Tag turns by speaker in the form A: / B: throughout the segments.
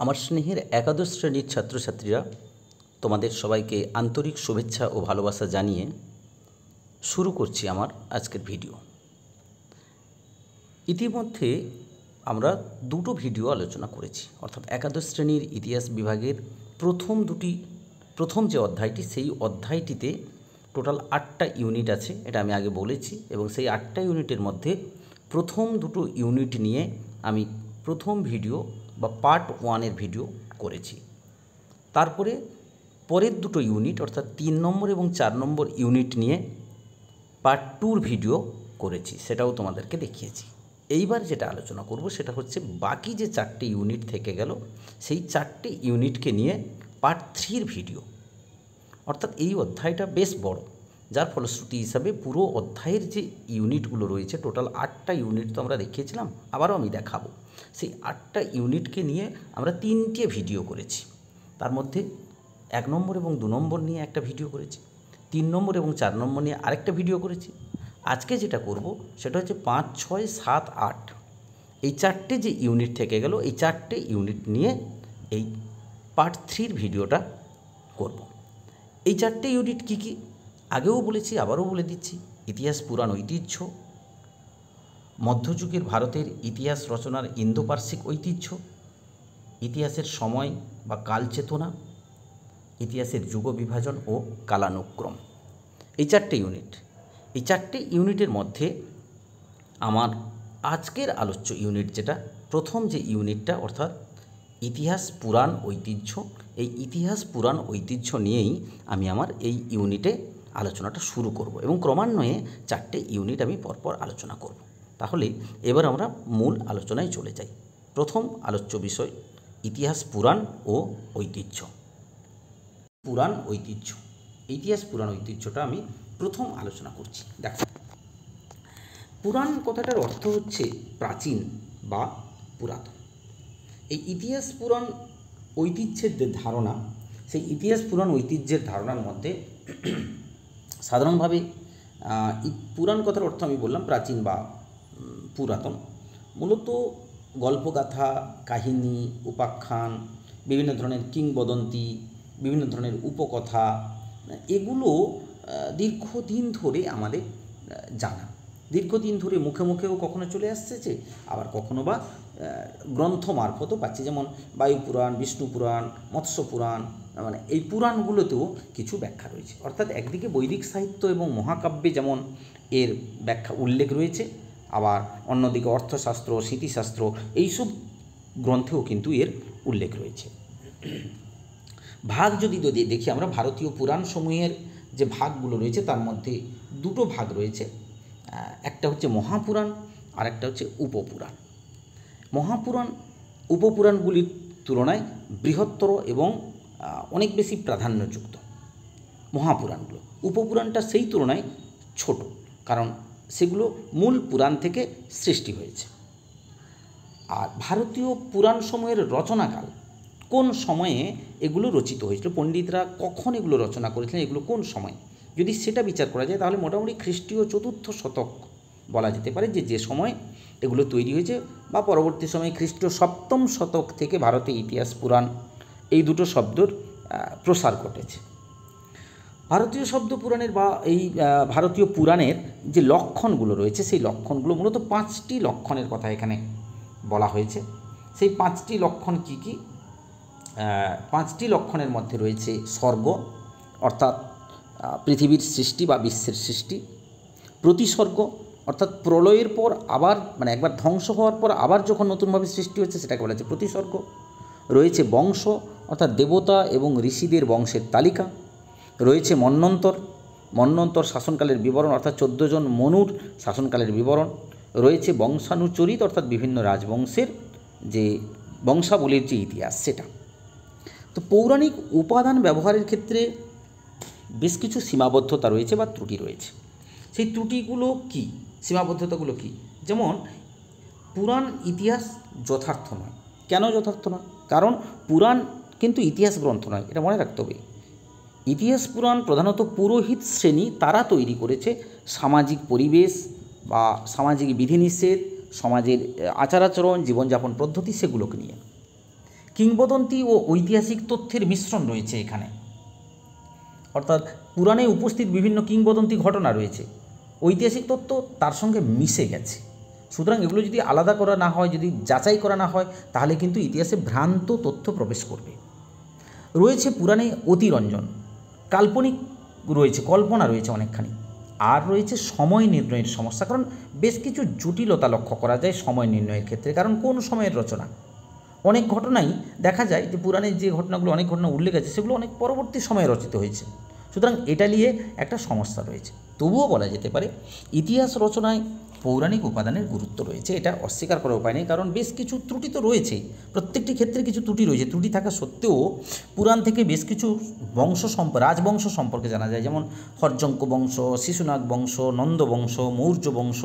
A: আমার স্নেহের একাদশ শ্রেণীর ছাত্রছাত্রীরা, তোমাদের সবাইকে আন্তরিক শুভেচ্ছা ও ভালোবাসা জানিয়ে শুরু করছি আমার আজকের ভিডিও। ইতিমধ্যে আমরা দুটো ভিডিও আলোচনা করেছি, অর্থাৎ একাদশ শ্রেণীর ইতিহাস বিভাগের প্রথম যে অধ্যায়টি, সেই অধ্যায়টিতে টোটাল 8টা ইউনিট আছে, এটা আমি আগে বলেছি। এবং সেই 8টা ইউনিটের মধ্যে প্রথম দুটো ইউনিট নিয়ে আমি প্রথম ভিডিও বা পার্ট 1-এর ভিডিও করেছি। তারপরে পরের দুটো ইউনিট অর্থাৎ 3 নম্বর এবং 4 নম্বর ইউনিট নিয়ে পার্ট 2-র ভিডিও করেছি, সেটাও তোমাদেরকে দেখিয়েছি। এইবার যেটা আলোচনা করব সেটা হচ্ছে বাকি যে 4টে ইউনিট থেকে গেল, সেই 4টে ইউনিটকে নিয়ে পার্ট 3-র ভিডিও। অর্থাৎ এই অধ্যায়টা বেশ বড়, যার ফলশ্রুতি হিসাবে পুরো অধ্যায়ের যে ইউনিটগুলো রয়েছে, টোটাল 8টা ইউনিট তো আমরা দেখিয়েছিলাম, আবারও আমি দেখাবো। সেই 8টা ইউনিটকে নিয়ে আমরা 3টে ভিডিও করেছি। তার মধ্যে 1 নম্বর এবং 2 নম্বর নিয়ে একটা ভিডিও করেছি, 3 নম্বর এবং 4 নম্বর নিয়ে আরেকটা ভিডিও করেছি। আজকে যেটা করব সেটা হচ্ছে 5, 6, 7, 8 এই 4টে যে ইউনিট থেকে গেল, এই 4টে ইউনিট নিয়ে এই পার্ট 3-র ভিডিওটা করব। এই 4টে ইউনিট কী কী আগেও বলেছি, আবারও বলে দিচ্ছি। ইতিহাস পুরাণ ঐতিহ্য, মধ্যযুগের ভারতের ইতিহাস রচনার ইন্দো পার্সিক ঐতিহ্য, ইতিহাসের সময় বা কাল চেতনা, ইতিহাসের যুগ বিভাজন ও কালানুক্রম। এই 4টে ইউনিট। এই 4টে ইউনিটের মধ্যে আমার আজকের আলোচ্য ইউনিট যেটা, প্রথম যে ইউনিটটা অর্থাৎ ইতিহাস পুরাণ ঐতিহ্য, এই ইতিহাস পুরাণ ঐতিহ্য নিয়েই আমি আমার এই ইউনিটে আলোচনাটা শুরু করব এবং ক্রমান্বয়ে 4টে ইউনিট আমি পরপর আলোচনা করব। তাহলে এবার আমরা মূল আলোচনায় চলে যাই। প্রথম আলোচ্য বিষয় ইতিহাস পুরাণ ও ঐতিহ্য। পুরাণ ঐতিহ্য, ইতিহাস পুরাণ ঐতিহ্যটা আমি প্রথম আলোচনা করছি। দেখো, পুরাণ কথাটার অর্থ হচ্ছে প্রাচীন বা পুরাতন। এই ইতিহাস পুরাণ ঐতিহ্যের যে ধারণা, সেই ইতিহাস পুরাণ ঐতিহ্যের ধারণার মধ্যে সাধারণভাবে পুরাণ কথার অর্থ আমি বললাম প্রাচীন বা পুরাতন। মূলত গল্পগাথা, কাহিনী, উপাখ্যান, বিভিন্ন ধরনের কিংবদন্তি, বিভিন্ন ধরনের উপকথা, এগুলো দীর্ঘদিন ধরে আমাদের জানা, দীর্ঘদিন ধরে মুখে মুখেও কখনো চলে আসছে, আবার কখনো বা গ্রন্থ মারফতও পাচ্ছি, যেমন বায়ু পুরাণ, বিষ্ণু পুরাণ, মৎস্য পুরাণ, মানে এই পুরাণগুলোতেও কিছু ব্যাখ্যা রয়েছে। অর্থাৎ একদিকে বৈদিক সাহিত্য এবং মহাকাব্যে যেমন এর ব্যাখ্যা উল্লেখ রয়েছে, আবার অন্যদিকে অর্থশাস্ত্র, স্মৃতিশাস্ত্র এইসব গ্রন্থেও কিন্তু এর উল্লেখ রয়েছে। ভাগ যদি দেখি আমরা, ভারতীয় পুরাণ সমূহের যে ভাগগুলো রয়েছে তার মধ্যে দুটো ভাগ রয়েছে। একটা হচ্ছে মহাপুরাণ আর একটা হচ্ছে উপপুরাণ। মহাপুরাণ উপপুরাণগুলির তুলনায় বৃহত্তর এবং অনেক বেশি প্রাধান্যযুক্ত মহাপুরাণগুলো। উপপুরাণটা সেই তুলনায় ছোট, কারণ সেগুলো মূল পুরাণ থেকে সৃষ্টি হয়েছে। আর ভারতীয় পুরাণসমূহের রচনাকাল, কোন সময়ে এগুলো রচিত হয়েছিল, পণ্ডিতরা কখন এগুলো রচনা করেছিলেন, এগুলো কোন সময়, যদি সেটা বিচার করা যায় তাহলে মোটামুটি খ্রিস্টীয় 4র্থ শতক বলা যেতে পারে যে সময় এগুলো তৈরি হয়েছে, বা পরবর্তী সময়ে খ্রিস্টীয় 7ম শতক থেকে ভারতে ইতিহাস পুরাণ এই দুটো শব্দর প্রসার ঘটেছে। ভারতীয় শব্দ পুরাণের বা এই ভারতীয় পুরাণের যে লক্ষণগুলো রয়েছে, সেই লক্ষণগুলো মূলত 5টি লক্ষণের কথা এখানে বলা হয়েছে। সেই 5টি লক্ষণ কী কী? 5টি লক্ষণের মধ্যে রয়েছে স্বর্গ, অর্থাৎ পৃথিবীর সৃষ্টি বা বিশ্বের সৃষ্টি; প্রতিসর্গ, অর্থাৎ প্রলয়ের পর আবার, মানে একবার ধ্বংস হওয়ার পর আবার যখন নতুনভাবে সৃষ্টি হচ্ছে সেটাকে বলা হচ্ছে প্রতিসর্গ; রয়েছে বংশ, অর্থাৎ দেবতা এবং ঋষিদের বংশের তালিকা; রয়েছে মন্বন্তর শাসনকালের বিবরণ, অর্থাৎ 14 জন মনুর শাসনকালের বিবরণ; রয়েছে বংশানুচরিত, অর্থাৎ বিভিন্ন রাজবংশের যে বংশাবলীর যে ইতিহাস সেটা। তো পৌরাণিক উপাদান ব্যবহারের ক্ষেত্রে বেশ কিছু সীমাবদ্ধতা রয়েছে বা ত্রুটি রয়েছে। সেই ত্রুটিগুলো কি, সীমাবদ্ধতাগুলো কি? যেমন পুরাণ ইতিহাস যথার্থ নয়। কেন যথার্থ নয়? কারণ পুরাণ কিন্তু ইতিহাস গ্রন্থ নয়, এটা মনে রাখতে হবে। ইতিহাস পুরাণ প্রধানত পুরোহিত শ্রেণী তারা তৈরি করেছে সামাজিক পরিবেশ বা সামাজিক বিধিনিষেধ, সমাজের আচার আচরণ, জীবনযাপন পদ্ধতি, সেগুলোকে নিয়ে। কিংবদন্তি ও ঐতিহাসিক তথ্যের মিশ্রণ রয়েছে এখানে, অর্থাৎ পুরাণে উপস্থিত বিভিন্ন কিংবদন্তি ঘটনা রয়েছে, ঐতিহাসিক তথ্য তার সঙ্গে মিশে গেছে। সুতরাং এগুলো যদি আলাদা করা না হয়, যদি যাচাই করা না হয়, তাহলে কিন্তু ইতিহাসে ভ্রান্ত তথ্য প্রবেশ করবে। রয়েছে পুরাণে অতিরঞ্জন, কাল্পনিক রয়েছে, কল্পনা রয়েছে অনেকখানি, আর রয়েছে সময় নির্ণয়ের সমস্যা। কারণ বেশ কিছু জটিলতা লক্ষ্য করা যায় সময় নির্ণয়ের ক্ষেত্রে। কারণ কোন সময়ের রচনা, অনেক ঘটনাই দেখা যায় যে পুরাণের যে ঘটনাগুলো, অনেক ঘটনা উল্লেখ আছে, সেগুলো অনেক পরবর্তী সময়ে রচিত হয়েছে। সুতরাং এটা নিয়ে একটা সমস্যা রয়েছে। তবুও বলা যেতে পারে ইতিহাস রচনায় পৌরাণিক উপাদানের গুরুত্ব রয়েছে, এটা অস্বীকার করার উপায় নেই। কারণ বেশ কিছু ত্রুটি তো রয়েছেই, প্রত্যেকটি ক্ষেত্রে কিছু ত্রুটি রয়েছে। ত্রুটি থাকা সত্ত্বেও পুরাণ থেকে বেশ কিছু রাজবংশ সম্পর্কে জানা যায়, যেমন হর্যঙ্ক বংশ, শিশুনাগ বংশ, নন্দ বংশ, মৌর্য বংশ,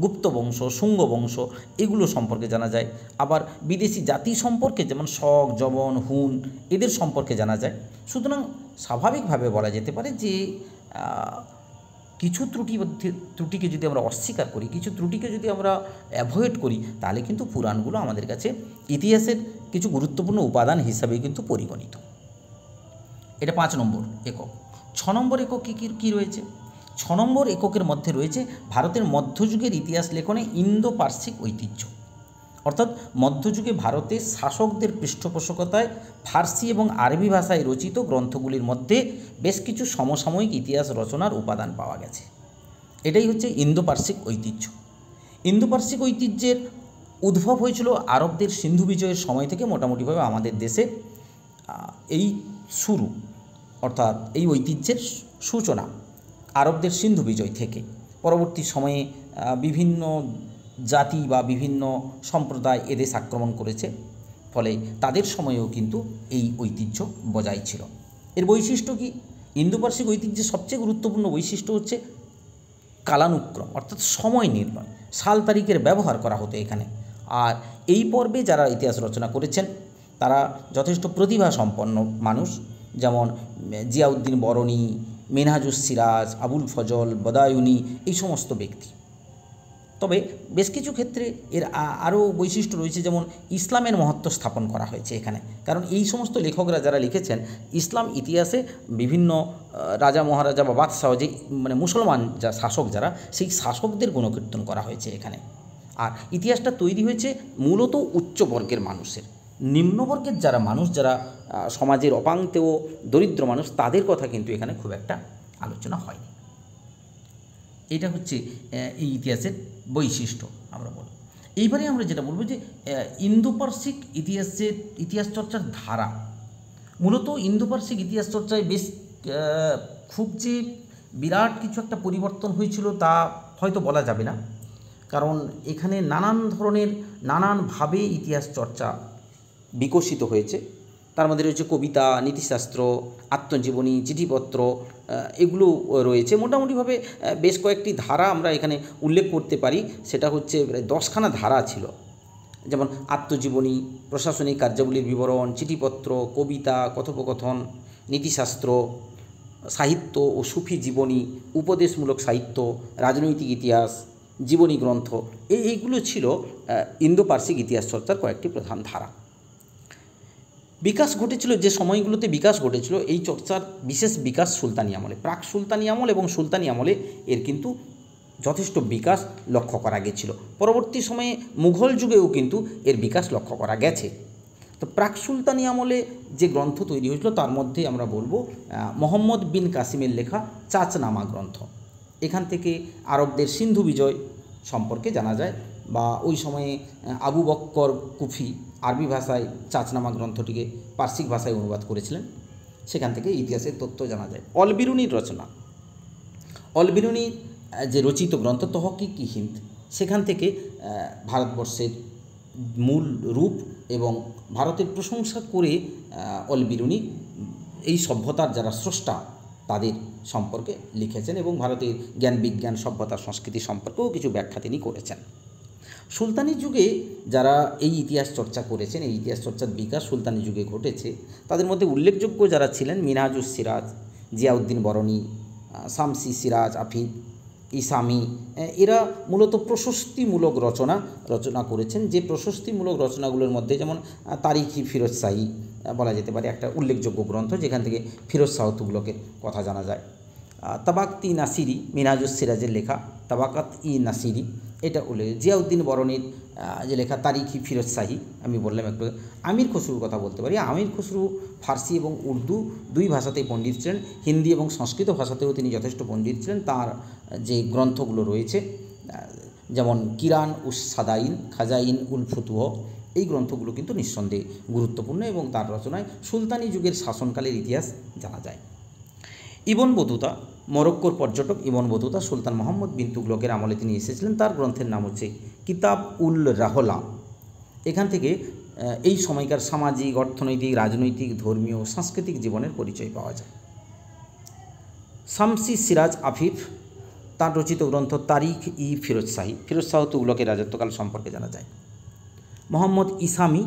A: গুপ্ত বংশ, শুঙ্গ বংশ, এগুলো সম্পর্কে জানা যায়। আবার বিদেশি জাতি সম্পর্কে, যেমন শক, যবন, হুন, এদের সম্পর্কে জানা যায়। সুতরাং স্বাভাবিকভাবে বলা যেতে পারে যে কিছু ত্রুটিকে যদি আমরা অস্বীকার করি, কিছু ত্রুটিকে যদি আমরা অ্যাভয়েড করি, তাহলে কিন্তু পুরাণগুলো আমাদের কাছে ইতিহাসের কিছু গুরুত্বপূর্ণ উপাদান হিসাবে কিন্তু পরিগণিত। এটা 5 নম্বর একক। 6 নম্বর একক কী রয়েছে? 6 নম্বর এককের মধ্যে রয়েছে ভারতের মধ্যযুগের ইতিহাস লেখনে ইন্দো পার্সিক ঐতিহ্য। অর্থাৎ মধ্যযুগে ভারতের শাসকদের পৃষ্ঠপোষকতায় ফার্সি এবং আরবি ভাষায় রচিত গ্রন্থগুলির মধ্যে বেশ কিছু সমসাময়িক ইতিহাস রচনার উপাদান পাওয়া গেছে। এটাই হচ্ছে ইন্দো পার্সিক ঐতিহ্য। ইন্দো পার্সিক ঐতিহ্যের উদ্ভব হয়েছিল আরবদের সিন্ধু বিজয়ের সময় থেকে। মোটামুটিভাবে আমাদের দেশে এই শুরু, অর্থাৎ এই ঐতিহ্যের সূচনা আরবদের সিন্ধু বিজয় থেকে। পরবর্তী সময়ে বিভিন্ন জাতি বা বিভিন্ন সম্প্রদায় এদেশ আক্রমণ করেছে, ফলে তাদের সময়েও কিন্তু এই ঐতিহ্য বজায় ছিল। এর বৈশিষ্ট্য কি? ইন্দো পার্সিক ঐতিহ্যের সবচেয়ে গুরুত্বপূর্ণ বৈশিষ্ট্য হচ্ছে কালানুক্রম, অর্থাৎ সময় নির্ণয়, সাল তারিখের ব্যবহার করা হতো এখানে। আর এই পর্বে যারা ইতিহাস রচনা করেছেন তারা যথেষ্ট প্রতিভা সম্পন্ন মানুষ, যেমন জিয়াউদ্দিন বরনী, মিনহাজুস সিরাজ, আবুল ফজল, বদায়ুনি, এই সমস্ত ব্যক্তি। তবে বেশ কিছু ক্ষেত্রে এর আরও বৈশিষ্ট্য রয়েছে, যেমন ইসলামের মহত্ব স্থাপন করা হয়েছে এখানে। কারণ এই সমস্ত লেখকরা যারা লিখেছেন, ইসলাম ইতিহাসে বিভিন্ন রাজা মহারাজা বা বাদশাহ, যে মানে মুসলমান যা শাসক যারা, সেই শাসকদের গুণকীর্তন করা হয়েছে এখানে। আর ইতিহাসটা তৈরি হয়েছে মূলত উচ্চবর্গের মানুষের। নিম্নবর্গের যারা মানুষ, যারা সমাজের অপাংতেয় দরিদ্র মানুষ, তাদের কথা কিন্তু এখানে খুব একটা আলোচনা হয়নি। এটা হচ্ছে এই ইতিহাসের বৈশিষ্ট্য আমরা বলব। এইবারে আমরা যেটা বলবো যে ইন্দো পার্সিক ইতিহাস চর্চার ধারা। মূলত ইন্দো পার্সিক ইতিহাস চর্চায় বেশ খুব যে বিরাট কিছু একটা পরিবর্তন হয়েছিল তা হয়তো বলা যাবে না, কারণ এখানে নানান ধরনের নানানভাবে ইতিহাস চর্চা বিকশিত হয়েছে। তার মধ্যে রয়েছে কবিতা, নীতিশাস্ত্র, আত্মজীবনী, চিঠিপত্র, এগুলো রয়েছে। মোটামুটিভাবে বেশ কয়েকটি ধারা আমরা এখানে উল্লেখ করতে পারি। সেটা হচ্ছে 10খানা ধারা ছিল, যেমন আত্মজীবনী, প্রশাসনিক কার্যাবলীর বিবরণ, চিঠিপত্র, কবিতা, কথোপকথন, নীতিশাস্ত্র, সাহিত্য ও সুফি জীবনী, উপদেশমূলক সাহিত্য, রাজনৈতিক ইতিহাস, জীবনী গ্রন্থ, এইগুলো ছিল ইন্দো পার্সিক ইতিহাস চর্চার কয়েকটি প্রধান ধারা। বিকাশ ঘটেছিল, যে সময়গুলোতে বিকাশ ঘটেছিল এই চর্চার বিশেষ বিকাশ সুলতানি আমলে, প্রাক সুলতানি আমল এবং সুলতানি আমলে এর কিন্তু যথেষ্ট বিকাশ লক্ষ্য করা গেছিল। পরবর্তী সময়ে মুঘল যুগেও কিন্তু এর বিকাশ লক্ষ্য করা গেছে। তো প্রাক সুলতানি আমলে যে গ্রন্থ তৈরি হয়েছিল তার মধ্যে আমরা বলবো মোহাম্মদ বিন কাসিমের লেখা চাচনামা গ্রন্থ। এখান থেকে আরবদের সিন্ধু বিজয় সম্পর্কে জানা যায়, বা ওই সময়ে আবু বক্কর কুফি আরবি ভাষায় চাচনামা গ্রন্থটিকে পার্সিক ভাষায় অনুবাদ করেছিলেন, সেখান থেকে ইতিহাসের তথ্য জানা যায়। অল বিরুনির রচনা, অল বিরুনি যে রচিত গ্রন্থ তহকিক-ই হিন্দ, সেখান থেকে ভারতবর্ষের মূল রূপ এবং ভারতের প্রশংসা করে অল বিরুনি এই সভ্যতার যারা স্রষ্টা তাদের সম্পর্কে লিখেছেন, এবং ভারতের জ্ঞান বিজ্ঞান সভ্যতা সংস্কৃতি সম্পর্কেও কিছু ব্যাখ্যা তিনি করেছেন। সুলতানি যুগে যারা এই ইতিহাস চর্চা করেছেন, এই ইতিহাস চর্চার বিকাশ সুলতানি যুগে ঘটেছে, তাদের মধ্যে উল্লেখযোগ্য যারা ছিলেন মিনহাজুস সিরাজ, জিয়াউদ্দিন বরনী, শামসি সিরাজ আফিদ, ইসামি, এরা মূলত প্রশস্তিমূলক রচনা করেছেন। যে প্রশস্তিমূলক রচনাগুলোর মধ্যে যেমন তারিখি ফিরোজ শাহী বলা যেতে পারে একটা উল্লেখযোগ্য গ্রন্থ, যেখান থেকে ফিরোজ শাহ তুগলকের কথা জানা যায়। তাবাকাত-ই নাসিরি, মিনহাজুস সিরাজের লেখা তাবাকাত-ই নাসিরি, এটা উল্লেখ। জিয়াউদ্দিন বরণীর যে লেখা তারিখি ফিরোজ শাহী, আমি বললাম একটু। আমির খসরুর কথা বলতে পারি। আমির খসরু ফার্সি এবং উর্দু দুই ভাষাতেই পণ্ডিত ছিলেন, হিন্দি এবং সংস্কৃত ভাষাতেও তিনি যথেষ্ট পণ্ডিত ছিলেন। তাঁর যে গ্রন্থগুলো রয়েছে যেমন কিরান উস সাদাইন, খাজাইন উল ফুতুহ, এই গ্রন্থগুলো কিন্তু নিঃসন্দেহে গুরুত্বপূর্ণ এবং তার রচনায় সুলতানি যুগের শাসনকালের ইতিহাস জানা যায়। ইবন বতুতা, মরক্কোর পর্যটক ইবন বতুতা সুলতান মোহাম্মদ বিন তুগলকের আমলে তিনি এসেছিলেন। তার গ্রন্থের নাম হচ্ছে কিতাব উল রাহলা। এখান থেকে এই সময়কার সামাজিক, অর্থনৈতিক, রাজনৈতিক, ধর্মীয়, সাংস্কৃতিক জীবনের পরিচয় পাওয়া যায়। শামসি সিরাজ আফিফ, তার রচিত গ্রন্থ তারিখ-ই ফিরোজ শাহী, ফিরোজ শাহ তুগলকের রাজত্বকাল সম্পর্কে জানা যায়। মোহাম্মদ ইসামি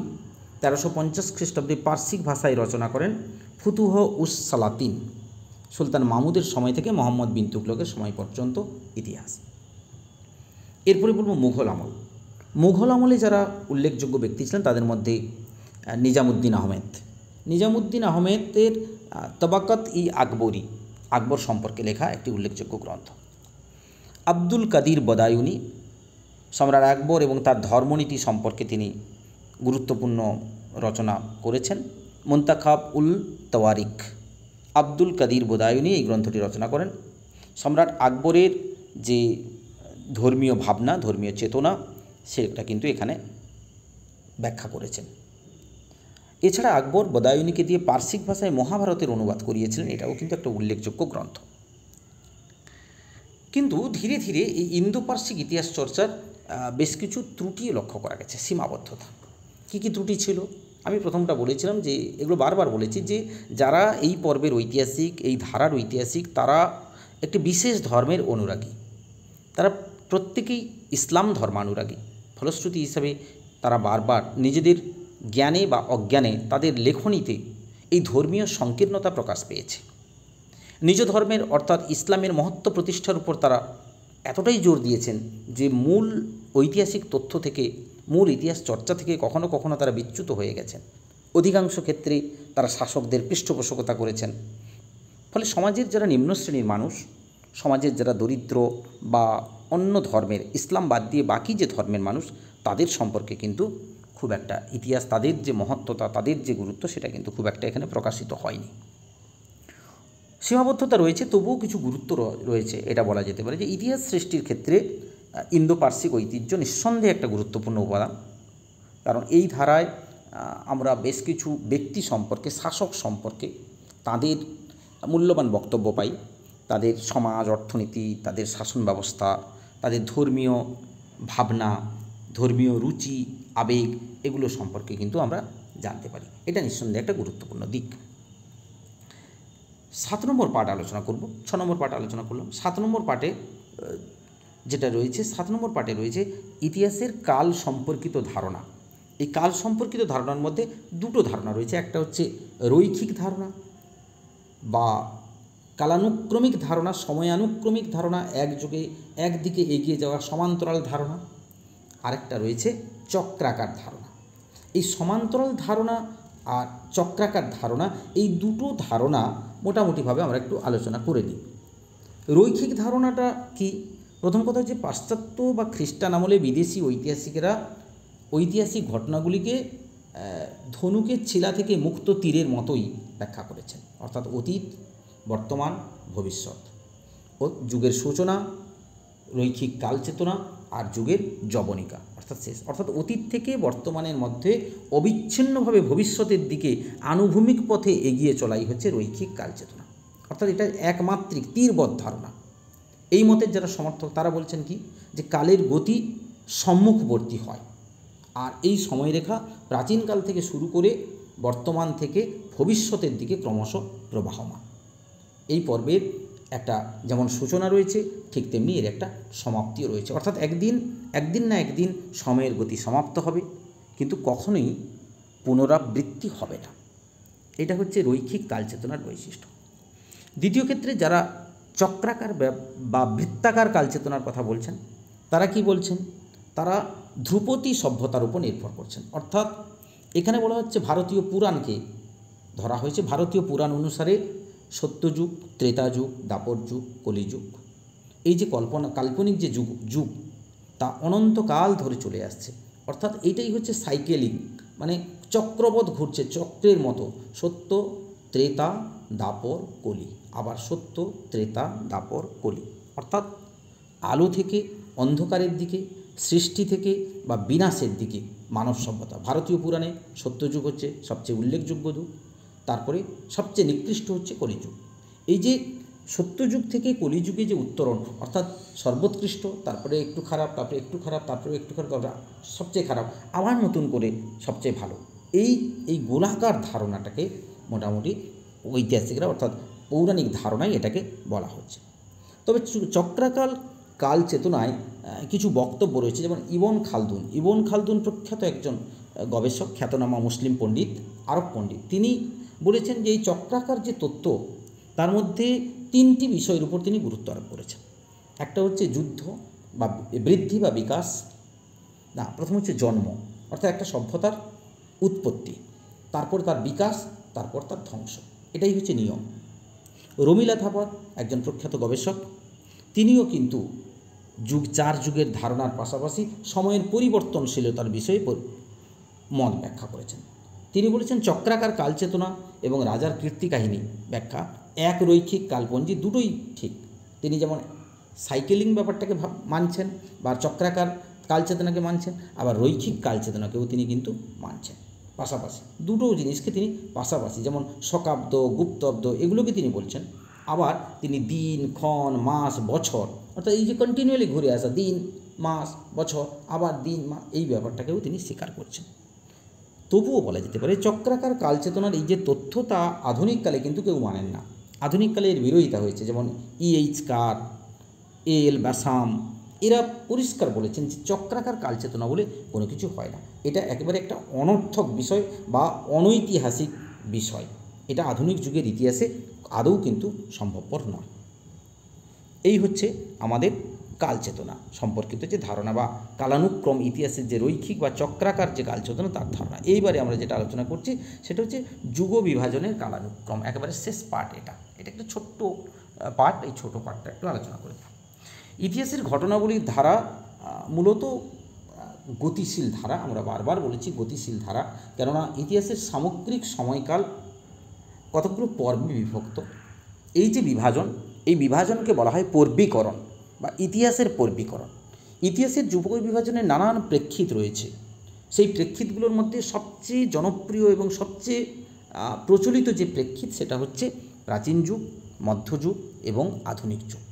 A: 1350 খ্রিস্টাব্দে পার্সিক ভাষায় রচনা করেন ফুতুহ উস সালাতিন, সুলতান মাহমুদের সময় থেকে মোহাম্মদ বিন তুগলকের সময় পর্যন্ত ইতিহাস। এরপরে বলবো মুঘল আমল। মুঘল আমলে যারা উল্লেখযোগ্য ব্যক্তি ছিলেন তাদের মধ্যে নিজামুদ্দিন আহমেদ। নিজামুদ্দিন আহমেদের তাবাকাত-ই আকবরী, আকবর সম্পর্কে লেখা একটি উল্লেখযোগ্য গ্রন্থ। আব্দুল কাদির বদায়ুনি, সম্রাট আকবর এবং তার ধর্মনীতি সম্পর্কে তিনি গুরুত্বপূর্ণ রচনা করেছেন। মুন্তাখাব উল তওয়ারিখ, আব্দুল কাদির বদায়ুনি এই গ্রন্থটি রচনা করেন। সম্রাট আকবরের যে ধর্মীয় ভাবনা, ধর্মীয় চেতনা, সেটা কিন্তু এখানে ব্যাখ্যা করেছেন। এছাড়া আকবর বদায়ুনিকে দিয়ে পার্সিক ভাষায় মহাভারতের অনুবাদ করিয়েছিলেন, এটাও কিন্তু একটা উল্লেখযোগ্য গ্রন্থ। কিন্তু ধীরে ধীরে এই ইন্দো পার্সিক ইতিহাস চর্চার বেশ কিছু ত্রুটিও লক্ষ্য করা গেছে, সীমাবদ্ধতা। কী কী ত্রুটি ছিল? আমি প্রথমটা বলেছিলাম যে এগুলো বারবার বলেছি যে যারা এই পর্বের ঐতিহাসিক, এই ধারার ঐতিহাসিক, তারা একটি বিশেষ ধর্মের অনুরাগী। তারা প্রত্যেকেই ইসলাম ধর্মানুরাগী। ফলশ্রুতি হিসাবে তারা বারবার নিজেদের জ্ঞানে বা অজ্ঞানে তাদের লেখনীতে এই ধর্মীয় সংকীর্ণতা প্রকাশ পেয়েছে। নিজ ধর্মের অর্থাৎ ইসলামের মহত্ব প্রতিষ্ঠার উপর তারা এতটাই জোর দিয়েছেন যে মূল ঐতিহাসিক তথ্য থেকে, মূল ইতিহাস চর্চা থেকে কখনো কখনো তারা বিচ্যুত হয়ে গেছেন। অধিকাংশ ক্ষেত্রে তারা শাসকদের পৃষ্ঠপোষকতা করেছেন। ফলে সমাজের যারা নিম্ন শ্রেণীর মানুষ, সমাজের যারা দরিদ্র বা অন্য ধর্মের, ইসলাম বাদ দিয়ে বাকি যে ধর্মের মানুষ, তাদের সম্পর্কে কিন্তু খুব একটা ইতিহাস, তাদের যে মহত্বতা, তাদের যে গুরুত্ব, সেটা কিন্তু খুব একটা এখানে প্রকাশিত হয়নি। সীমাবদ্ধতা রয়েছে, তবুও কিছু গুরুত্ব রয়েছে। এটা বলা যেতে পারে যে ইতিহাস সৃষ্টির ক্ষেত্রে ইন্দো পার্সিক ঐতিহ্য নিঃসন্দেহে একটা গুরুত্বপূর্ণ উপাদান। কারণ এই ধারায় আমরা বেশ কিছু ব্যক্তি সম্পর্কে, শাসক সম্পর্কে তাদের মূল্যবান বক্তব্য পাই। তাদের সমাজ, অর্থনীতি, তাদের শাসন ব্যবস্থা, তাদের ধর্মীয় ভাবনা, ধর্মীয় রুচি, আবেগ, এগুলো সম্পর্কে কিন্তু আমরা জানতে পারি। এটা নিঃসন্দেহে একটা গুরুত্বপূর্ণ দিক। 7 নম্বর পার্ট আলোচনা করব। 6 নম্বর পার্ট আলোচনা করলাম। 7 নম্বর পার্টে যেটা রয়েছে, 7 নম্বর পার্টে রয়েছে ইতিহাসের কাল সম্পর্কিত ধারণা। এই কাল সম্পর্কিত ধারণার মধ্যে দুটো ধারণা রয়েছে। একটা হচ্ছে রৈখিক ধারণা বা কালানুক্রমিক ধারণা, সময়ানুক্রমিক ধারণা, একদিকে এগিয়ে যাওয়া সমান্তরাল ধারণা। আরেকটা রয়েছে চক্রাকার ধারণা। এই সমান্তরাল ধারণা আর চক্রাকার ধারণা, এই দুটো ধারণা মোটামুটিভাবে আমরা একটু আলোচনা করে নিই। রৈখিক ধারণাটা কি? প্রথম কথা হচ্ছে পাশ্চাত্য বা খ্রিস্টান আমলে বিদেশি ঐতিহাসিকেরা ঐতিহাসিক ঘটনাগুলিকে ধনুকের ছিলা থেকে মুক্ত তীরের মতোই ব্যাখ্যা করেছেন। অর্থাৎ অতীত, বর্তমান, ভবিষ্যৎ ও যুগের সূচনা, রৈখিক কালচেতনা আর যুগের যবনিকা অর্থাৎ শেষ। অর্থাৎ অতীত থেকে বর্তমানের মধ্যে অবিচ্ছিন্নভাবে ভবিষ্যতের দিকে আনুভূমিক পথে এগিয়ে চলাই হচ্ছে রৈখিক কালচেতনা। অর্থাৎ এটা একমাত্রিক তীরবৎ ধারণা। এই মতের যারা সমর্থক তারা বলছেন কি, যে কালের গতি সম্মুখবর্তী হয় আর এই সময়রেখা প্রাচীনকাল থেকে শুরু করে বর্তমান থেকে ভবিষ্যতের দিকে ক্রমশ প্রবাহমান। এই পর্বের একটা যেমন সূচনা রয়েছে, ঠিক তেমনি এর একটা সমাপ্তিও রয়েছে। অর্থাৎ একদিন না একদিন সময়ের গতি সমাপ্ত হবে, কিন্তু কখনোই পুনরাবৃত্তি হবে না। এটা হচ্ছে রৈখিক কালচেতনার বৈশিষ্ট্য। দ্বিতীয় ক্ষেত্রে যারা চক্রাকার বা বৃত্তাকার কালচেতনার কথা বলছেন। তারা কি বলছেন? তারা ধ্রুপদী সভ্যতার উপর নির্ভর করছেন। অর্থাৎ এখানে বলা হচ্ছে ভারতীয় পুরাণকে ধরা হয়েছে। ভারতীয় পুরাণ অনুসারে সত্যযুগ, ত্রেতাযুগ, দাপর যুগ, কলিযুগ, এই যে কাল্পনিক যে যুগ তা অনন্তকাল ধরে চলে আসছে। অর্থাৎ এইটাই হচ্ছে সাইকেলিং, মানে চক্রবৎ ঘুরছে, চক্রের মতো। সত্য, ত্রেতা, দাপর, কলি, আবার সত্য, ত্রেতা, দাপর, কলি। অর্থাৎ আলো থেকে অন্ধকারের দিকে, সৃষ্টি থেকে বা বিনাশের দিকে মানব সভ্যতা। ভারতীয় পুরাণে সত্যযুগ হচ্ছে সবচেয়ে উল্লেখযোগ্য যুগ, তারপরে সবচেয়ে নিকৃষ্ট হচ্ছে কলিযুগ। এই যে সত্যযুগ থেকে কলিযুগে যে উত্তরণ, অর্থাৎ সর্বোৎকৃষ্ট, তারপরে একটু খারাপ, তারপরে একটু খারাপ, তারপরে একটু খারাপ, সবচেয়ে খারাপ, আবার নতুন করে সবচেয়ে ভালো, এই গোলাকার ধারণাটাকে মোটামুটি ঐতিহাসিকরা অর্থাৎ পৌরাণিক ধারণায় এটাকে বলা হচ্ছে। তবে চক্রাকার কাল চেতনায় কিছু বক্তব্য রয়েছে, যেমন ইবন খালদুন প্রখ্যাত একজন গবেষক, খ্যাতনামা মুসলিম পণ্ডিত, আরব পণ্ডিত। তিনি বলেছেন যে এই চক্রাকার যে তত্ত্ব, তার মধ্যে তিনটি বিষয়ের উপর তিনি গুরুত্ব আরোপ করেছেন। একটা হচ্ছে যুদ্ধ বা বৃদ্ধি বা বিকাশ, না, প্রথম হচ্ছে জন্ম, অর্থাৎ একটা সভ্যতার উৎপত্তি, তারপর তার বিকাশ, তারপর তার ধ্বংস। এটাই হচ্ছে নিয়ম। রমিলা থাপার একজন প্রখ্যাত গবেষক, তিনিও কিন্তু চার যুগের ধারণার পাশাপাশি সময়ের পরিবর্তনশীলতার বিষয়ে মত ব্যাখ্যা করেছেন। তিনি বলেছেন চক্রাকার কালচেতনা এবং রাজার কীর্তি কাহিনী ব্যাখ্যা এক রৈখিক কালপঞ্জি দুটোই ঠিক। তিনি যেমন সাইকেলিং ব্যাপারটাকে মানছেন বা চক্রাকার কালচেতনাকে মানছেন, আবার রৈখিক কালচেতনাকেও তিনি কিন্তু মানছেন। পাশাপাশি দুটো জিনিসকে তিনি পাশাপাশি, যেমন শকাব্দ, গুপ্তাব্দ, এগুলোকে তিনি বলছেন। আবার তিনি দিন, ক্ষণ, মাস, বছর, অর্থাৎ এই যে কন্টিনিউয়ালি ঘুরে আসা দিন, মাস, বছর, আবার দিন, মাস, এই ব্যাপারটাকেও তিনি স্বীকার করছেন। তবুও বলা যেতে পারে চক্রাকার কালচেতনার এই যে তথ্য, তা আধুনিককালে কিন্তু কেউ মানেন না। আধুনিককালে এর বিরোধিতা হয়েছে, যেমন E.H. কার, A.L. ব্যাসাম, এরা পরিষ্কার বলেছেন যে চক্রাকার কালচেতনা বলে কোনো কিছু হয় না। এটা একেবারে একটা অনর্থক বিষয় বা অনৈতিহাসিক বিষয়। এটা আধুনিক যুগের ইতিহাসে আদৌ কিন্তু সম্ভবপর নয়। এই হচ্ছে আমাদের কালচেতনা সম্পর্কিত যে ধারণা বা কালানুক্রম, ইতিহাসের যে রৈখিক বা চক্রাকার যে কালচেতনা, তার ধারণা। এইবারে আমরা যেটা আলোচনা করছি সেটা হচ্ছে যুগ বিভাজনের কালানুক্রম, একেবারে শেষ পার্ট। এটা একটা ছোট্ট পার্ট, এই ছোটো পার্টটা একটু আলোচনা করি। ইতিহাসের ঘটনাবলীর ধারা মূলত গতিশীল ধারা। আমরা বারবার বলেছি গতিশীল ধারা, কেননা ইতিহাসের সামগ্রিক সময়কাল কতগুলো পর্বে বিভক্ত। এই যে বিভাজন, এই বিভাজনকে বলা হয় পর্বীকরণ বা ইতিহাসের পর্বীকরণ। ইতিহাসের যুগ বিভাজনের নানান প্রেক্ষিত রয়েছে। সেই প্রেক্ষিতগুলোর মধ্যে সবচেয়ে জনপ্রিয় এবং সবচেয়ে প্রচলিত যে প্রেক্ষিত, সেটা হচ্ছে প্রাচীন যুগ, মধ্যযুগ এবং আধুনিক যুগ।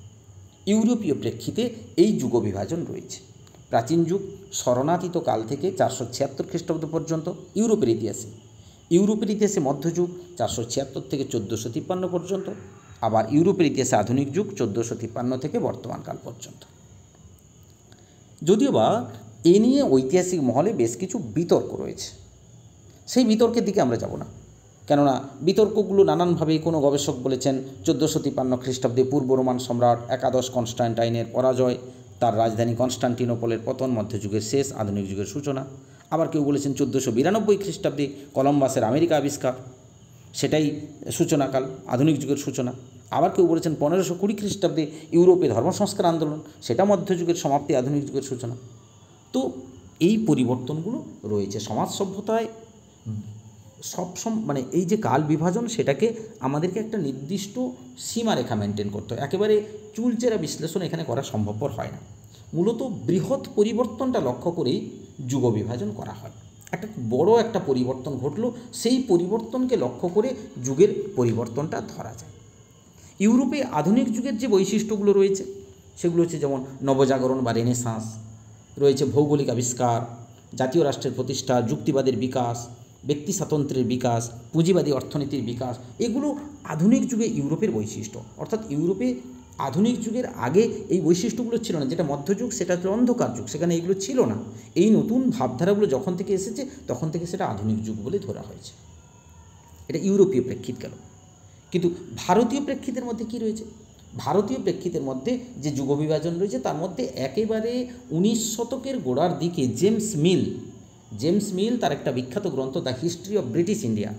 A: ইউরোপীয় প্রেক্ষিতে এই যুগ বিভাজন রয়েছে। প্রাচীন যুগ শরণাতীত কাল থেকে 476 খ্রিস্টাব্দ পর্যন্ত ইউরোপের ইতিহাসে মধ্যযুগ 476 থেকে 1453 পর্যন্ত, আবার ইউরোপের ইতিহাসে আধুনিক যুগ 1453 থেকে বর্তমানকাল পর্যন্ত। যদিও বা এ নিয়ে ঐতিহাসিক মহলে বেশ কিছু বিতর্ক রয়েছে, সেই বিতর্কের দিকে আমরা যাব না, কেননা বিতর্কগুলো নানানভাবে। কোনো গবেষক বলেছেন 1453 খ্রিস্টাব্দে পূর্ব রোমান সম্রাট একাদশ কনস্টান্টাইনের পরাজয়, তার রাজধানী কনস্টান্টিনোপলের পতন, মধ্যযুগের শেষ, আধুনিক যুগের সূচনা। আবার কেউ বলেছেন 1492 খ্রিস্টাব্দে কলম্বাসের আমেরিকা আবিষ্কার, সেটাই সূচনাকাল, আধুনিক যুগের সূচনা। আবার কেউ বলেছেন 1520 খ্রিস্টাব্দে ইউরোপে ধর্মসংস্কার আন্দোলন, সেটা মধ্যযুগের সমাপ্তি, আধুনিক যুগের সূচনা। তো এই পরিবর্তনগুলো রয়েছে সমাজ সভ্যতায়। মানে এই যে কাল বিভাজন, সেটাকে আমাদেরকে একটা নির্দিষ্ট সীমারেখা মেনটেন করতে হয়। একেবারে চুলচেরা বিশ্লেষণ এখানে করা সম্ভবপর হয় না। মূলত বৃহৎ পরিবর্তনটা লক্ষ্য করেই যুগ বিভাজন করা হয়। একটা বড় একটা পরিবর্তন ঘটলো, সেই পরিবর্তনকে লক্ষ্য করে যুগের পরিবর্তনটা ধরা যায়। ইউরোপে আধুনিক যুগের যে বৈশিষ্ট্যগুলো রয়েছে সেগুলো হচ্ছে যেমন নবজাগরণ বা রেনেসাঁস, রয়েছে ভৌগোলিক আবিষ্কার, জাতীয় রাষ্ট্রের প্রতিষ্ঠা, যুক্তিবাদের বিকাশ, ব্যক্তি স্বাতন্ত্র্যের বিকাশ, পুঁজিবাদী অর্থনীতির বিকাশ। এগুলো আধুনিক যুগে ইউরোপের বৈশিষ্ট্য। অর্থাৎ ইউরোপে আধুনিক যুগের আগে এই বৈশিষ্ট্যগুলো ছিল না। যেটা মধ্যযুগ, সেটা হচ্ছে অন্ধকার যুগ, সেখানে এগুলো ছিল না। এই নতুন ভাবধারাগুলো যখন থেকে এসেছে, তখন থেকে সেটা আধুনিক যুগ বলে ধরা হয়েছে। এটা ইউরোপীয় প্রেক্ষিত গেল। কিন্তু ভারতীয় প্রেক্ষিতের মধ্যে কী রয়েছে? ভারতীয় প্রেক্ষিতের মধ্যে যে যুগবিভাজন রয়েছে তার মধ্যে একেবারে 19 শতকের গোড়ার দিকে জেমস মিল তার একটা বিখ্যাত গ্রন্থ the history of British India,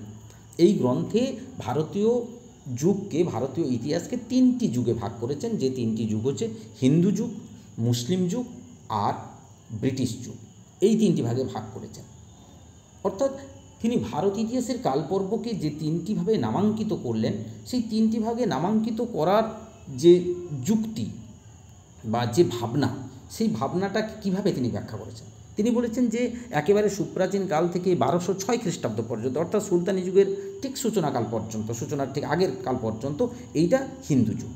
A: এই গ্রন্থে ভারতীয় যুগকে, ভারতীয় ইতিহাসকে 3টি যুগে ভাগ করেছেন, যে 3টি যুগ হচ্ছে হিন্দু যুগ, মুসলিম যুগ আর ব্রিটিশ যুগ। এই 3টি ভাগে ভাগ করেছেন। অর্থাৎ তিনি ভারত ইতিহাসের কালপর্বকে যে 3টি ভাবে নামাঙ্কিত করলেন, সেই 3টি ভাগে নামাঙ্কিত করার যে যুক্তি বা যে ভাবনা, সেই ভাবনাটাকে কীভাবে তিনি ব্যাখ্যা করেছেন। তিনি বলেছেন যে একেবারে সুপ্রাচীন কাল থেকে 1206 খ্রিস্টাব্দ পর্যন্ত, অর্থাৎ সুলতানি যুগের ঠিক সূচনাকাল পর্যন্ত, সূচনার ঠিক আগের কাল পর্যন্ত এইটা হিন্দু যুগ।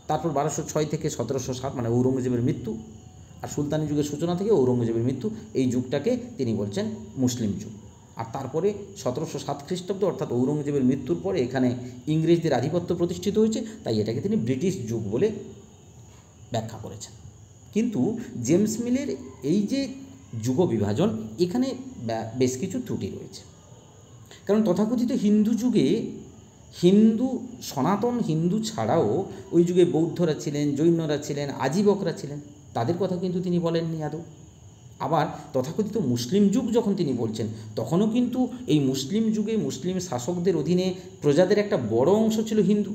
A: তারপর 1206 থেকে 1707 মানে ঔরঙ্গজেবের মৃত্যু, আর সুলতানি যুগের সূচনা থেকে ঔরঙ্গজেবের মৃত্যু, এই যুগটাকে তিনি বলছেন মুসলিম যুগ। আর তারপরে 1707 খ্রিস্টাব্দ অর্থাৎ ঔরঙ্গজেবের মৃত্যুর পরে এখানে ইংরেজদের আধিপত্য প্রতিষ্ঠিত হয়েছে, তাই এটাকে তিনি ব্রিটিশ যুগ বলে ব্যাখ্যা করেছেন। কিন্তু জেমস মিলের এই যে যুগ বিভাজন, এখানে বেশ কিছু ত্রুটি রয়েছে। কারণ তথাকথিত হিন্দু যুগে সনাতন হিন্দু ছাড়াও ওই যুগে বৌদ্ধরা ছিলেন, জৈনরা ছিলেন, আজীবকরা ছিলেন, তাদের কথা কিন্তু তিনি বলেননি আদৌ। আবার তথাকথিত মুসলিম যুগ যখন তিনি বলছেন, তখনও কিন্তু এই মুসলিম যুগে মুসলিম শাসকদের অধীনে প্রজাদের একটা বড় অংশ ছিল হিন্দু,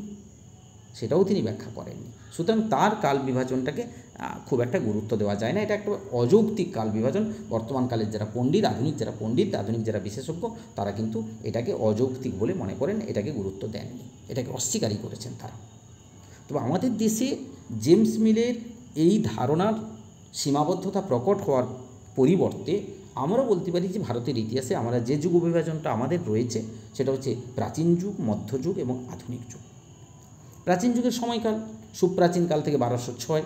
A: সেটাও তিনি ব্যাখ্যা করেননি। সুতরাং তার কাল বিভাজনটাকে খুব একটা গুরুত্ব দেওয়া যায় না, এটা একটা অযৌক্তিক কাল বিভাজন। বর্তমান কালের যারা পণ্ডিত, আধুনিক যারা বিশেষজ্ঞ, তারা কিন্তু এটাকে অযৌক্তিক বলে মনে করেন, এটাকে গুরুত্ব দেননি, এটাকে অস্বীকারই করেছেন তারা। তবে আমাদের দেশে জেমস মিলের এই ধারণার সীমাবদ্ধতা প্রকট হওয়ার পরিবর্তে আমরা বলতে পারি যে ভারতের ইতিহাসে আমরা যে যুগ বিভাজনটা আমাদের রয়েছে, সেটা হচ্ছে প্রাচীন যুগ, মধ্যযুগ এবং আধুনিক যুগ। প্রাচীন যুগের সময়কাল সুপ্রাচীনকাল থেকে 1206,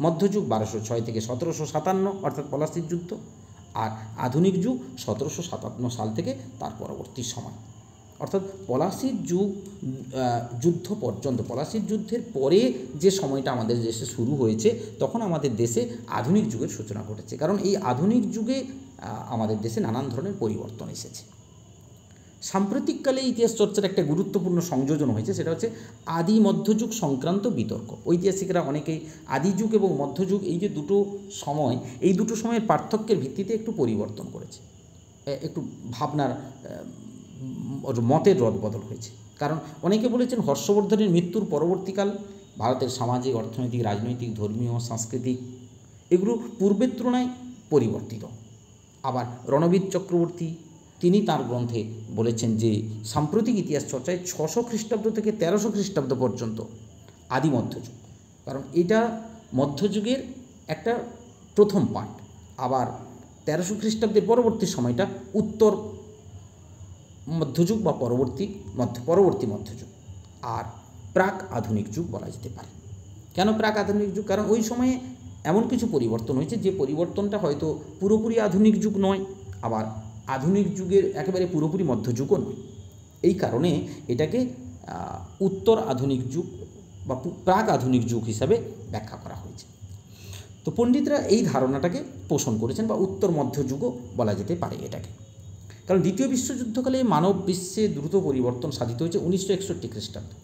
A: মধ্যযুগ 1206 থেকে 1757 অর্থাৎ পলাশীর যুদ্ধ, আর আধুনিক যুগ 1757 সাল থেকে তার পরবর্তী সময়, অর্থাৎ পলাশীর যুদ্ধ পর্যন্ত, পলাশীর যুদ্ধের পরে যে সময়টা আমাদের দেশে শুরু হয়েছে, তখন আমাদের দেশে আধুনিক যুগের সূচনা ঘটেছে। কারণ এই আধুনিক যুগে আমাদের দেশে নানান ধরনের পরিবর্তন এসেছে। সাম্প্রতিককালে ইতিহাস চর্চার একটা গুরুত্বপূর্ণ সংযোজন হয়েছে, সেটা হচ্ছে আদি মধ্যযুগ সংক্রান্ত বিতর্ক। ঐতিহাসিকরা অনেকেই আদি যুগ এবং মধ্যযুগ, এই যে দুটো সময়, এই দুটো সময়ের পার্থক্যের ভিত্তিতে একটু পরিবর্তন করেছে, একটু ভাবনার মতের রদবদল হয়েছে। কারণ অনেকে বলেছেন হর্ষবর্ধনের মৃত্যুর পরবর্তীকাল ভারতের সামাজিক, অর্থনৈতিক, রাজনৈতিক, ধর্মীয়, সাংস্কৃতিক এগুলো পূর্বের তুলনায় পরিবর্তিত। আবার রণবীর চক্রবর্তী তিনি তার গ্রন্থে বলেছেন যে সাম্প্রতিক ইতিহাস চর্চায় 600 খ্রিস্টাব্দ থেকে 1300 খ্রিস্টাব্দ পর্যন্ত আদি মধ্যযুগ, কারণ এটা মধ্যযুগের একটা প্রথম পার্ট। আবার 1300 খ্রিস্টাব্দের পরবর্তী সময়টা উত্তর মধ্যযুগ বা পরবর্তী মধ্যযুগ, আর প্রাক আধুনিক যুগ বলা যেতে পারে। কেন প্রাক আধুনিক যুগ? কারণ ওই সময়ে এমন কিছু পরিবর্তন হয়েছে যে পরিবর্তনটা হয়তো পুরোপুরি আধুনিক যুগ নয়, আবার আধুনিক যুগের একেবারে পুরোপুরি মধ্যযুগও নয়। এই কারণে এটাকে উত্তর আধুনিক যুগ বা প্রাক আধুনিক যুগ হিসাবে ব্যাখ্যা করা হয়েছে। তো পণ্ডিতরা এই ধারণাটাকে পোষণ করেছেন, বা উত্তর মধ্যযুগও বলা যেতে পারে এটাকে। কারণ দ্বিতীয় বিশ্বযুদ্ধকালে মানব বিশ্বে দ্রুত পরিবর্তন সাধিত হয়েছে 1961 খ্রিস্টাব্দে।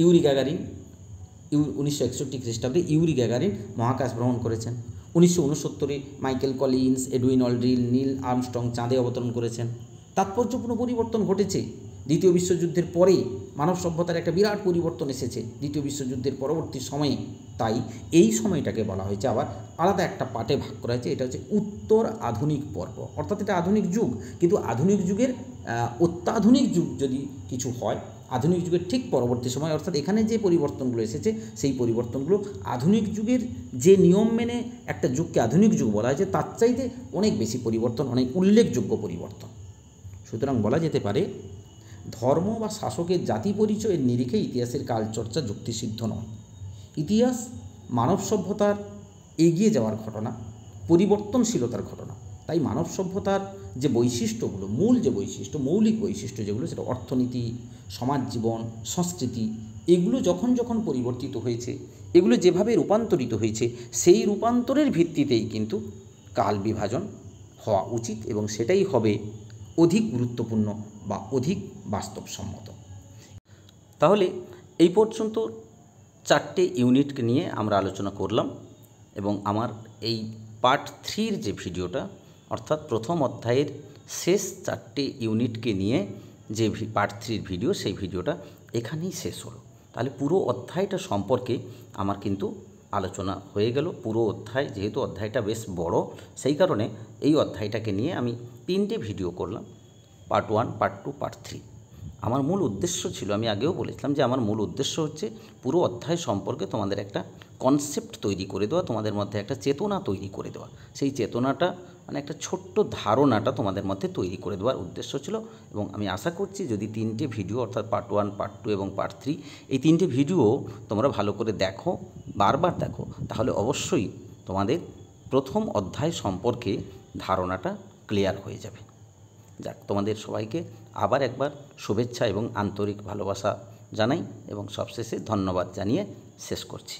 A: 1961 খ্রিস্টাব্দে ইউরি গ্যাগারিন মহাকাশ ভ্রমণ করেছেন। 1969 Michael Collins, Edwin Aldrin, Neil Armstrong চাঁদে অবতরণ করেছেন। তাৎপর্যপূর্ণ পরিবর্তন ঘটেছে দ্বিতীয় বিশ্বযুদ্ধের পরে, মানব সভ্যতার একটা বিরাট পরিবর্তন এসেছে দ্বিতীয় বিশ্বযুদ্ধের পরবর্তী সময়ে। তাই এই সময়টাকে বলা হয়েছে আবার আলাদা একটা পার্টে ভাগ করা হয়েছে, এটা হচ্ছে উত্তর আধুনিক পর্ব। অর্থাৎ এটা আধুনিক যুগ, কিন্তু আধুনিক যুগের অত্যাধুনিক যুগ যদি কিছু হয়, আধুনিক যুগের ঠিক পরবর্তী সময়, অর্থাৎ এখানে যে পরিবর্তনগুলো এসেছে সেই পরিবর্তনগুলো আধুনিক যুগের যে নিয়ম মেনে একটা যুগকে আধুনিক যুগ বলা হয়েছে তার চাইতে অনেক বেশি পরিবর্তন, অনেক উল্লেখযোগ্য পরিবর্তন। সুতরাং বলা যেতে পারে ধর্ম বা শাসকের জাতি পরিচয়ের নিরিখে ইতিহাসের কালচর্চা যুক্তিসিদ্ধ নয়। ইতিহাস মানব সভ্যতার এগিয়ে যাওয়ার ঘটনা, পরিবর্তনশীলতার ঘটনা। তাই মানব সভ্যতার যে বৈশিষ্ট্যগুলো, মৌলিক বৈশিষ্ট্য যেগুলো, সেটা অর্থনীতি, সমাজ জীবন, সংস্কৃতি, এগুলো যখন যখন পরিবর্তিত হয়েছে, এগুলো যেভাবে রূপান্তরিত হয়েছে, সেই রূপান্তরের ভিত্তিতেই কিন্তু কাল বিভাজন হওয়া উচিত, এবং সেটাই হবে অধিক গুরুত্বপূর্ণ বা অধিক বাস্তবসম্মত। তাহলে এই পর্যন্ত 4টে ইউনিটকে নিয়ে আমরা আলোচনা করলাম এবং আমার এই পার্ট 3-র যে ভিডিওটা অর্থাৎ প্রথম অধ্যায়ের শেষ 4টে ইউনিটকে নিয়ে যে পার্ট 3-র ভিডিও, সেই ভিডিওটা এখানেই শেষ হলো। তাহলে পুরো অধ্যায়টা সম্পর্কে আমার কিন্তু আলোচনা হয়ে গেল। পুরো অধ্যায়, যেহেতু অধ্যায়টা বেশ বড়, সেই কারণে এই অধ্যায়টাকে নিয়ে আমি 3টে ভিডিও করলাম, পার্ট 1, পার্ট 2, পার্ট 3। আমার মূল উদ্দেশ্য ছিল, আমি আগেও বলেছিলাম যে আমার মূল উদ্দেশ্য হচ্ছে পুরো অধ্যায় সম্পর্কে তোমাদের একটা কনসেপ্ট তৈরি করে দেওয়া, তোমাদের মধ্যে একটা চেতনা তৈরি করে দেওয়া। সেই চেতনাটা মানে একটা ছোট্ট ধারণাটা তোমাদের মধ্যে তৈরি করে দেওয়ার উদ্দেশ্য ছিল। এবং আমি আশা করছি যদি 3টে ভিডিও অর্থাৎ পার্ট 1, পার্ট 2 এবং পার্ট 3 এই 3টে ভিডিও তোমরা ভালো করে দেখো, বারবার দেখো, তাহলে অবশ্যই তোমাদের প্রথম অধ্যায় সম্পর্কে ধারণাটা ক্লিয়ার হয়ে যাবে। যাক, তোমাদের সবাইকে আবার একবার শুভেচ্ছা এবং আন্তরিক ভালোবাসা জানাই এবং সবশেষে ধন্যবাদ জানিয়ে শেষ করছি।